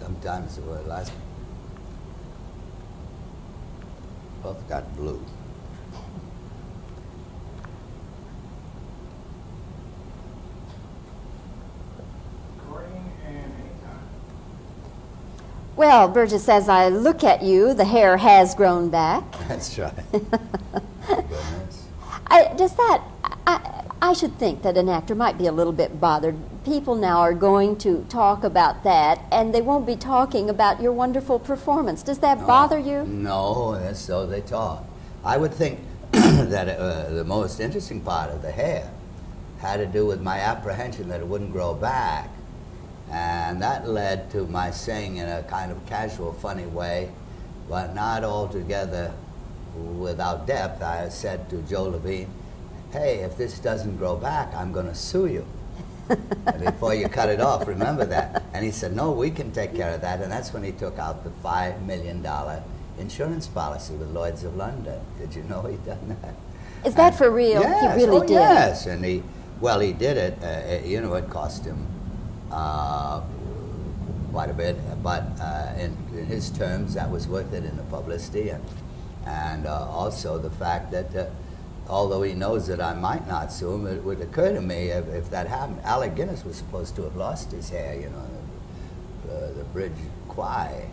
Sometimes the last both got blue. Well, Burgess, as I look at you, the hair has grown back. That's right. Goodness. I should think that an actor might be a little bit bothered. People now are going to talk about that, and they won't be talking about your wonderful performance. Does that bother you? No, that's so they talk. I would think that the most interesting part of the hair had to do with my apprehension that it wouldn't grow back. And that led to my saying in a kind of casual, funny way, but not altogether without depth. I said to Joe Levine, hey, if this doesn't grow back, I'm going to sue you. Before you cut it off, remember that. And he said, no, we can take care of that. And that's when he took out the $5 million insurance policy with Lloyd's of London. Did you know he'd done that? Is that for real? Yes, He really did? Yes, and he did it. You know, it cost him quite a bit, but in his terms, that was worth it in the publicity, and also the fact that although he knows that I might not sue him, it would occur to me if that happened. Alec Guinness was supposed to have lost his hair, you know, the bridge quai,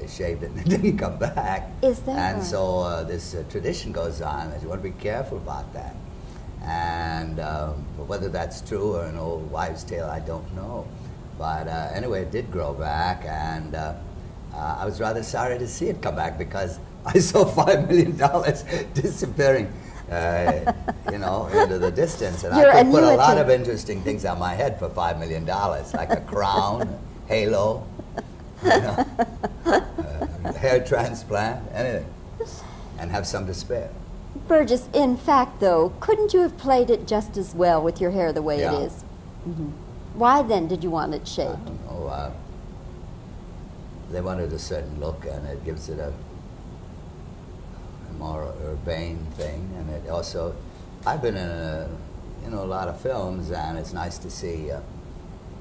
shaved it and it didn't come back. Is that And right? so this tradition goes on that you want to be careful about that. And whether that's true or an old wives' tale, I don't know. But anyway, it did grow back, and I was rather sorry to see it come back because I saw $5 million disappearing, you know, into the distance. And I could put a lot of interesting things on my head for $5 million, like a crown, a halo, you know, hair transplant, anything, and have some to spare. Burgess, in fact, though, couldn't you have played it just as well with your hair the way it is? Mm-hmm. Why then did you want it shaved? I don't know. They wanted a certain look, and it gives it a more urbane thing. And it also, I've been in a lot of films, and it's nice to see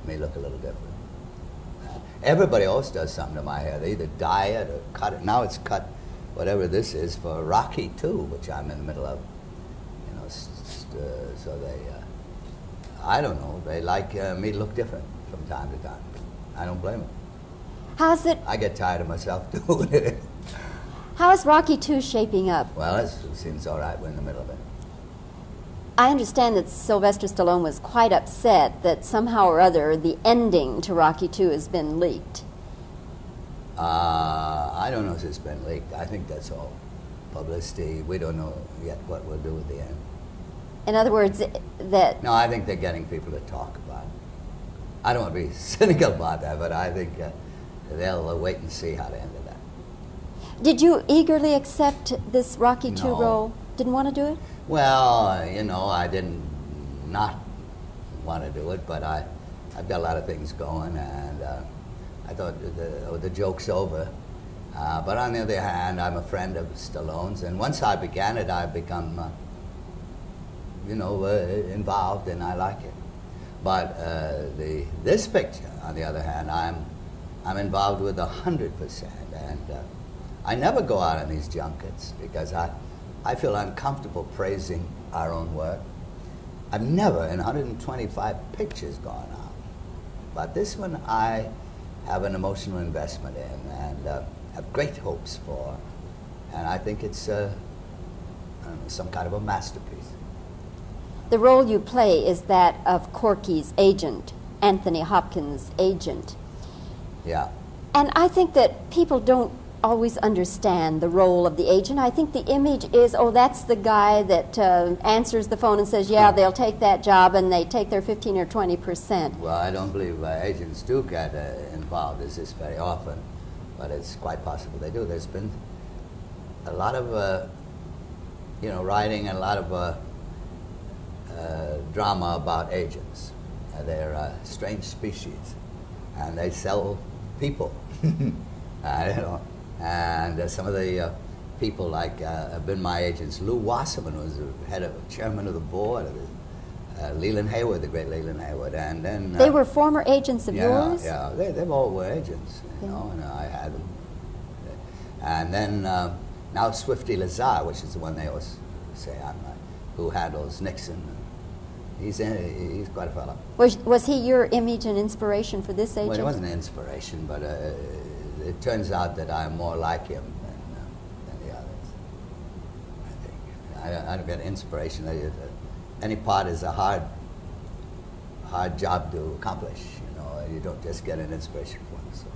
me look a little different. Everybody else does something to my hair. They either dye it or cut it. Now it's cut. Whatever this is for Rocky II, which I'm in the middle of, you know, so they, I don't know, they like me to look different from time to time. I don't blame them. How's it? I get tired of myself doing it. How is Rocky II shaping up? Well, it seems all right. We're in the middle of it. I understand that Sylvester Stallone was quite upset that somehow or other the ending to Rocky II has been leaked. I don't know if it's been leaked. I think that's all publicity. We don't know yet what we'll do at the end. In other words, that... No, I think they're getting people to talk about it. I don't want to be cynical about that, but I think they'll wait and see how to end that. Did you eagerly accept this Rocky II No. role? Didn't want to do it? Well, you know, I didn't not want to do it, but I've got a lot of things going, and I thought the joke's over. But on the other hand, I'm a friend of Stallone's, and once I began it, I've become, you know, involved, and I like it. But this picture, on the other hand, I'm involved with 100%, and I never go out on these junkets because I feel uncomfortable praising our own work. I've never, in 125 pictures, gone out, but this one I have an emotional investment in and have great hopes for, and I think it's I don't know, some kind of a masterpiece. The role you play is that of Corky's agent, Anthony Hopkins' agent. Yeah. And I think that people don't always understand the role of the agent. I think the image is, oh, that's the guy that answers the phone and says, yeah, they'll take that job, and they take their 15 or 20%. Well, I don't believe agents do get involved in this very often, but it's quite possible they do. There's been a lot of, you know, writing and a lot of drama about agents. They're a strange species, and they sell people. You know. And some of the people like have been my agents. Lou Wasserman was the chairman of the board of Leland Haywood, the great Leland Haywood, and then They were former agents of yours? Yeah, they all were agents, you know, and I had them. And then now Swifty Lazar, which is the one they always say who handles Nixon. He's quite a fellow. Was he your image and inspiration for this agent? Well, he wasn't an inspiration, but it turns out that I'm more like him than the others. I think I don't get inspiration. Any part is a hard job to accomplish. You know, you don't just get an inspiration from it. So.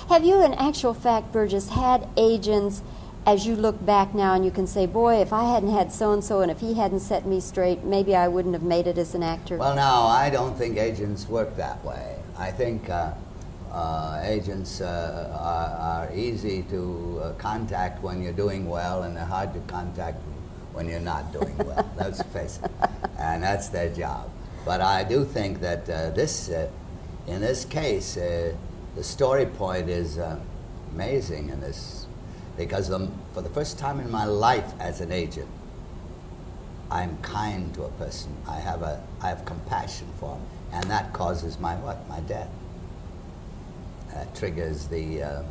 Have you, in actual fact, Burgess, had agents? As you look back now and you can say, boy, if I hadn't had so-and-so and if he hadn't set me straight, maybe I wouldn't have made it as an actor? Well, no, I don't think agents work that way. I think agents are easy to contact when you're doing well, and they're hard to contact when you're not doing well. Let's face it. And that's their job. But I do think that in this case, the story point is amazing in this. Because for the first time in my life as an agent, I'm kind to a person. I have compassion for him, and that causes my death. That triggers the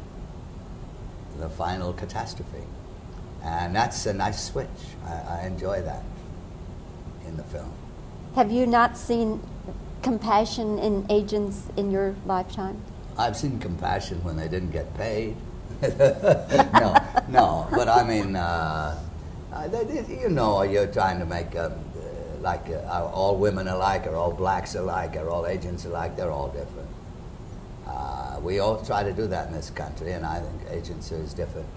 final catastrophe, and that's a nice switch. I enjoy that in the film. Have you not seen compassion in agents in your lifetime? I've seen compassion when they didn't get paid. no, but I mean, you know, you're trying to make are all women alike, are all blacks alike, are all agents alike? They're all different. We all try to do that in this country, and I think agents are as different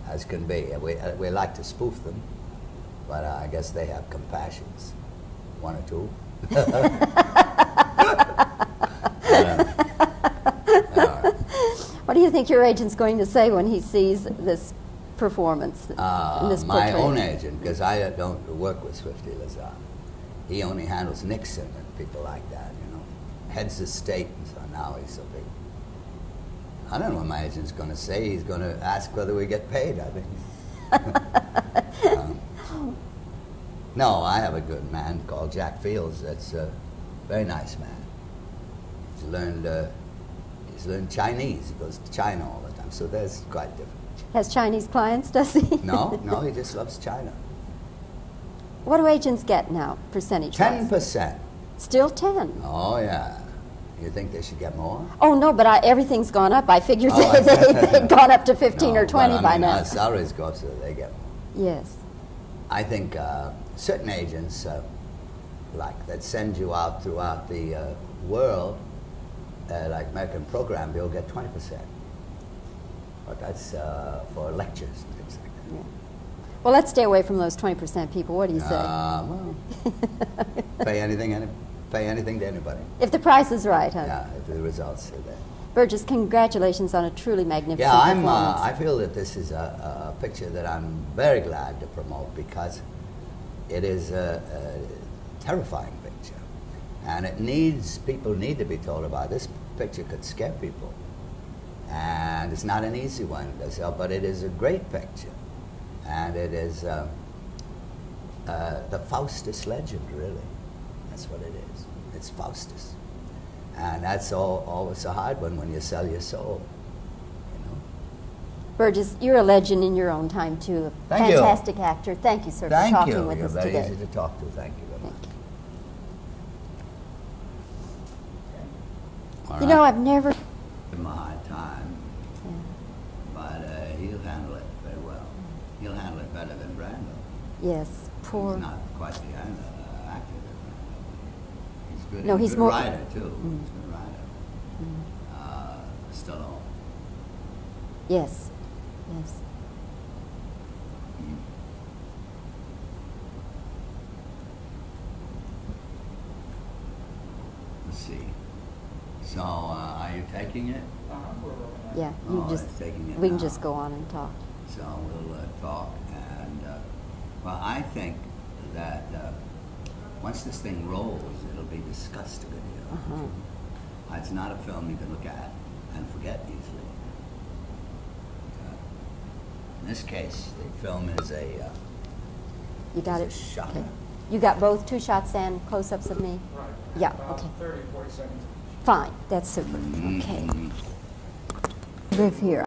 as can be. We like to spoof them, but I guess they have compassions, one or two. What do you think your agent's going to say when he sees this performance, this my portrayal? own agent, because I don't work with Swifty Lazar. He only handles Nixon and people like that, you know. Heads of state, and so now he's so big. I don't know what my agent's going to say. He's going to ask whether we get paid, I think. No, I have a good man called Jack Fields. That's a very nice man. He's learned Chinese. He goes to China all the time, so that's quite different. Has Chinese clients, does he? No, he just loves China. What do agents get now, percentage-wise? 10%. Still 10? Oh, yeah. You think they should get more? Oh, no, but everything's gone up. I figured they'd gone up to 15 or 20 by now. Salaries go up so they get more. Yes. I think certain agents, that send you out throughout the world, like American Program, you'll get 20%. But that's for lectures and things like that. Yeah. Well, let's stay away from those 20% people. What do you say? Well, pay anything to anybody. If the price is right, huh? Yeah, if the results are there. Burgess, congratulations on a truly magnificent performance. I feel that this is a picture that I'm very glad to promote because it is a terrifying picture. And people need to be told about. This picture could scare people. And it's not an easy one, but it is a great picture. And it is the Faustus legend, really. That's what it is. It's Faustus. And that's always a hard one when you sell your soul, you know. Burgess, you're a legend in your own time, too. Thank you. Fantastic actor. Thank you, sir, for talking with us today. You're very easy to talk to. Thank you very much. You know, I've never... Give him a hard time, but he'll handle it very well. He'll handle it better than Brando. Yes, poor... He's not quite the actor. He's good. No, he's good more... writer, too. He's a good writer. Stallone. Yes, yes. Let's see. So, are you taking it? Yeah, we can just go on and talk. So we'll talk, and well, I think that once this thing rolls, it'll be discussed a good deal. It's not a film you can look at and forget easily. In this case, the film is You got it? shocker. Okay. You got both 2 shots and close-ups of me? Right. Yeah, About okay. 30, 40 seconds. Fine, that's super. Okay. Live here.